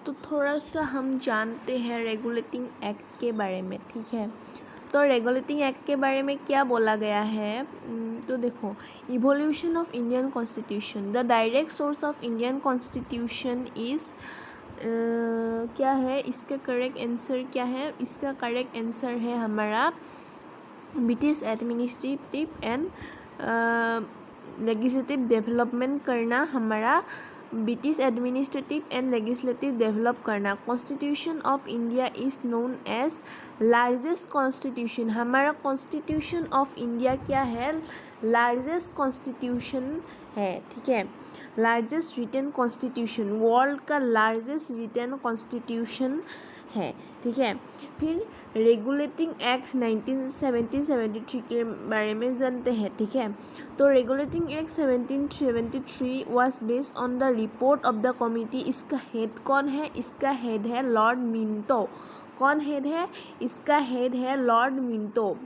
तो थोड़ा सा हम जानते हैं रेगुलेटिंग एक्ट के बारे में, ठीक है। तो रेगुलेटिंग एक्ट के बारे में क्या बोला गया है, तो देखो, evolution of Indian constitution, the direct source of Indian constitution is, क्या है इसका करेक्ट आंसर, क्या है इसका करेक्ट आंसर है हमारा British administrative and legislative development करना, हमारा British administrative and legislative develop करना। Constitution of India is known as largest constitution, हमारा कॉन्स्टिट्यूशन ऑफ इंडिया क्या है, लार्जेस्ट कॉन्स्टिट्यूशन है, ठीक है। लार्जेस्ट रिटन कॉन्स्टिट्यूशन, वर्ल्ड का लार्जेस्ट रिटन कॉन्स्टिट्यूशन है, ठीक है। फिर रेगुलेटिंग एक्ट 1773 के बारे में जानते हैं, ठीक है। तो regulating act 1773 was based on the report of the committee. इसका हेड कौन है, इसका हेड है लॉर्ड मिंटो। कौन हेड है, इसका हेड है लॉर्ड मिंटो,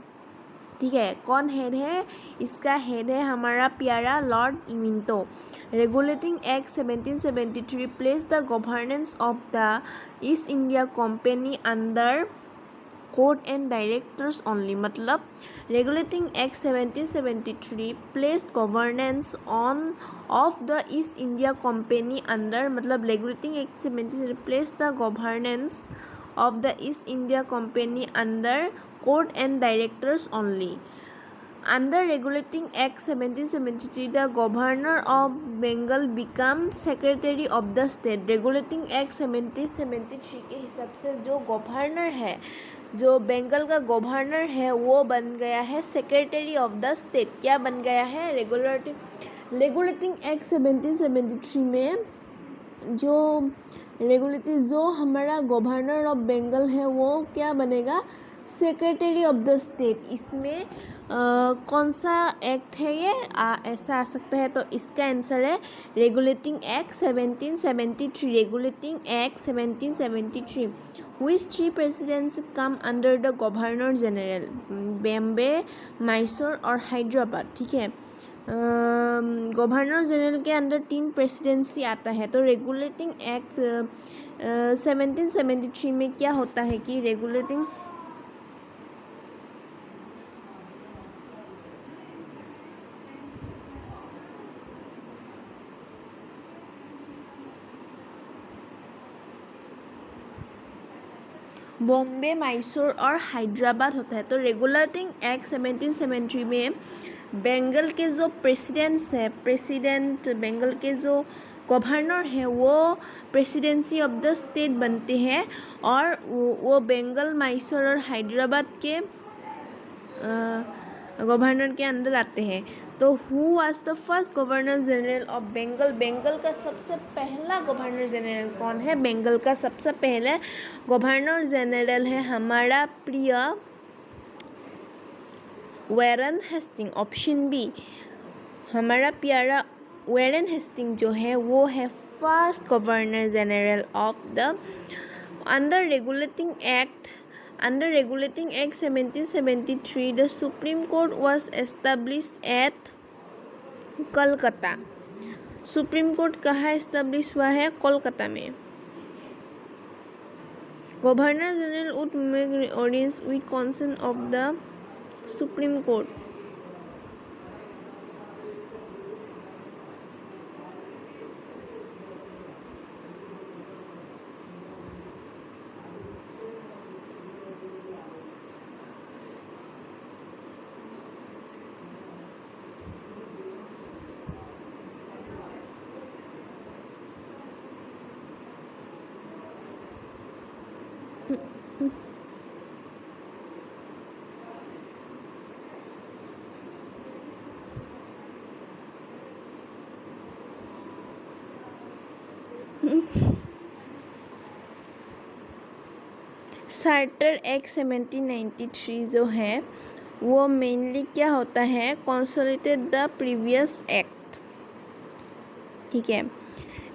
ठीक है। कौन हेड है, इसका हेड है हमारा प्यारा lord Minto. Regulating act 1773 place the governance of the East India company under court and directors only, मतलब regulating act 1773 placed governance on of the East India company under, मतलब regulating act 1773 place the governance of the East India Company under court and directors only. Under Regulating Act 1773, the Governor of Bengal became Secretary of the State. Regulating Act 1773 के हिसाब से जो governor है, जो बंगाल का governor है, वो बन गया है सेक्रेटरी ऑफ द स्टेट। क्या बन गया है, रेगुलेटिंग एक्ट 1773 में जो हमारा गवर्नर ऑफ बंगाल है वो क्या बनेगा, सेक्रेटरी ऑफ द स्टेट। इसमें कौन सा एक्ट है ये, ऐसा आ सकता है, तो इसका आंसर है regulating act 1773। Regulating act 1773 which three presidents come under the governor general, Bombay, Mysore और हैदराबाद, ठीक है। गवर्नर जनरल के अंदर 3 प्रेसिडेंसी आता है। तो रेगुलेटिंग एक्ट 1773 में क्या होता है कि रेगुलेटिंग बॉम्बे, मैसूर और हैदराबाद होता है। तो रेगुलेटिंग एक्ट 1773 में बंगाल के जो प्रेसिडेंट्स है, बंगाल के जो गवर्नर है वो प्रेसिडेंसी ऑफ द स्टेट बनते हैं, और वो बंगाल, मैसूर और हैदराबाद के गवर्नर के अंदर आते हैं। तो who was the first governor general of Bengal, Bengal का सबसे पहला गवर्नर जनरल कौन है, बंगाल का सबसे पहले गवर्नर जनरल है हमारा प्रिय वैरन हेस्टिंग। ऑप्शन बी, हमारा प्यारा वैरन हेस्टिंग जो है वो है first governor general of the under regulating act. Under Regulating Act 1773, the Supreme Court was established at Kolkata. Supreme court कहाँ एस्टेब्लिश हुआ है, कोलकाता में। Governor general would make audience with consent of the supreme court. Charter act 1793 जो है वो mainly क्या होता है, कंसोलिडेट द प्रीवियस एक्ट, ठीक है।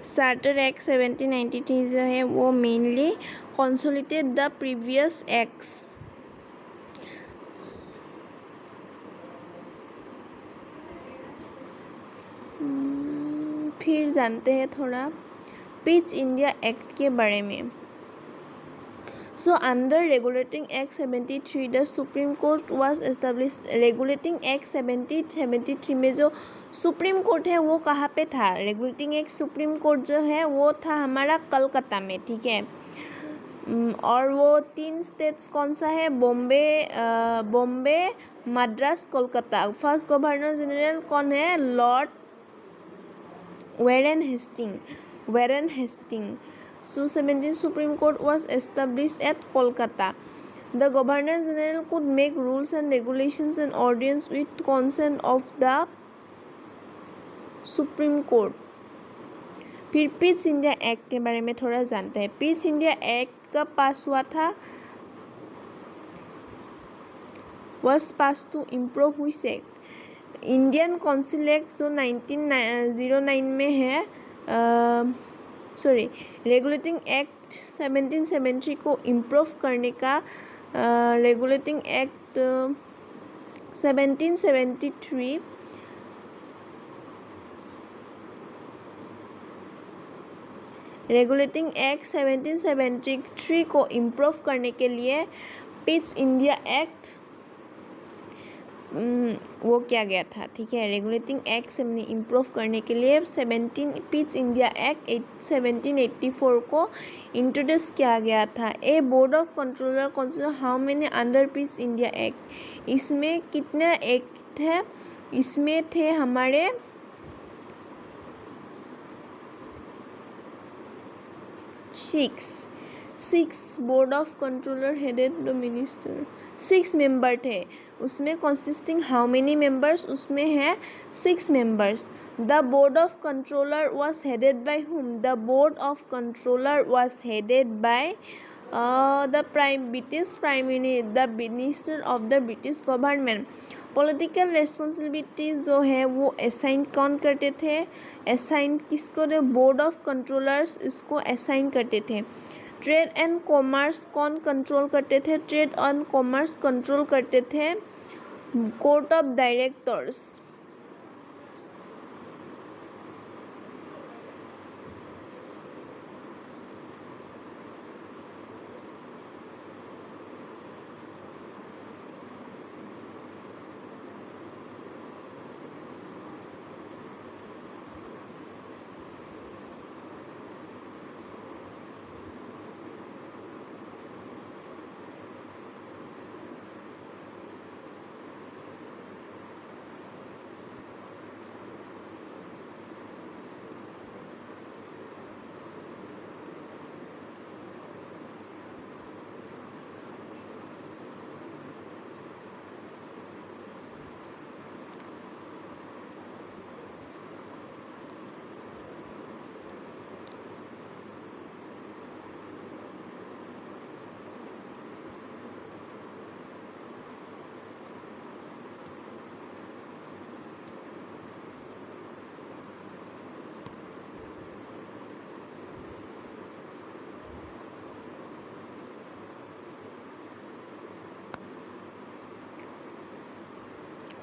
चार्टर एक्ट 1793 जो है वो mainly consolidate the previous acts. फिर जानते हैं थोड़ा पिच इंडिया एक्ट के बारे में So under Regulating Act 73 the Supreme Court was established Regulating Act 73 में जो सुप्रीम कोर्ट है वो कहाँ पे था रेगुलेटिंग एक्ट सुप्रीम कोर्ट जो है वो था हमारा कलकत्ता में ठीक है और वो 3 स्टेट्स कौन सा है Bombay Madras Kolkata first governor general कौन है lord Warren Hastings So 17th Supreme Court was established at Kolkata. The Governor General could make rules and regulations and ordinances with consent of the Supreme Court. फिर pitch India act के बारे में थोड़ा जानते हैं pitch India act कब पास हुआ था was passed to improve which act Indian council act जो 1909 में है रेगुलेटिंग एक्ट 1773 को इम्प्रूव करने का रेगुलेटिंग एक्ट 1773 रेगुलेटिंग एक्ट 1773 को इम्प्रूव करने के लिए पिच इंडिया एक्ट वो किया गया था ठीक है रेगुलेटिंग एक्ट से मैंने इम्प्रूव करने के लिए पिच इंडिया एक्ट 1784 को इंट्रोड्यूस किया गया था a board of controller consider how many under Pitt's India act इसमें कितने एक्ट थे इसमें थे हमारे 6 board of controller headed the minister 6 member थे उसमें कंसिस्टिंग हाउ मेनी मेंबर्स उसमें है 6 members the board of controller was headed by whom the board of controller was headed by the minister of the British government political responsibility जो है वो assign कौन करते थे असाइन किसको दे बोर्ड ऑफ कंट्रोलर्स इसको असाइन करते थे ट्रेड एंड कॉमर्स कौन कंट्रोल करते थे ट्रेड एंड कॉमर्स कंट्रोल करते थे court of directors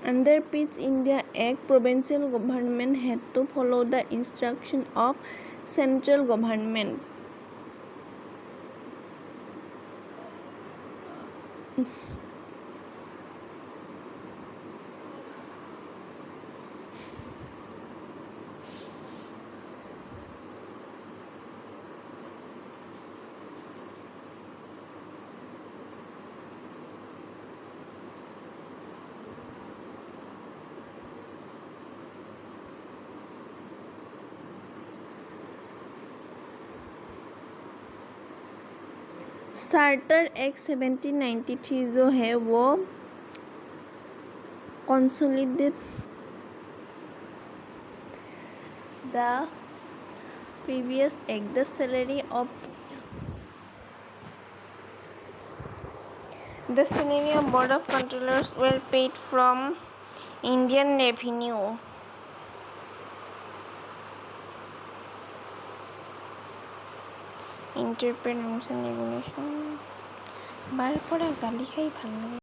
Under Pitt India Act, provincial government had to follow the instruction of central government. Charter act 1793 जो है वो consolidate the previous act the salary of board of controllers were paid from Indian revenue. Interpret rules and regulation. बार पड़ा गाली खाई ভাল লাগে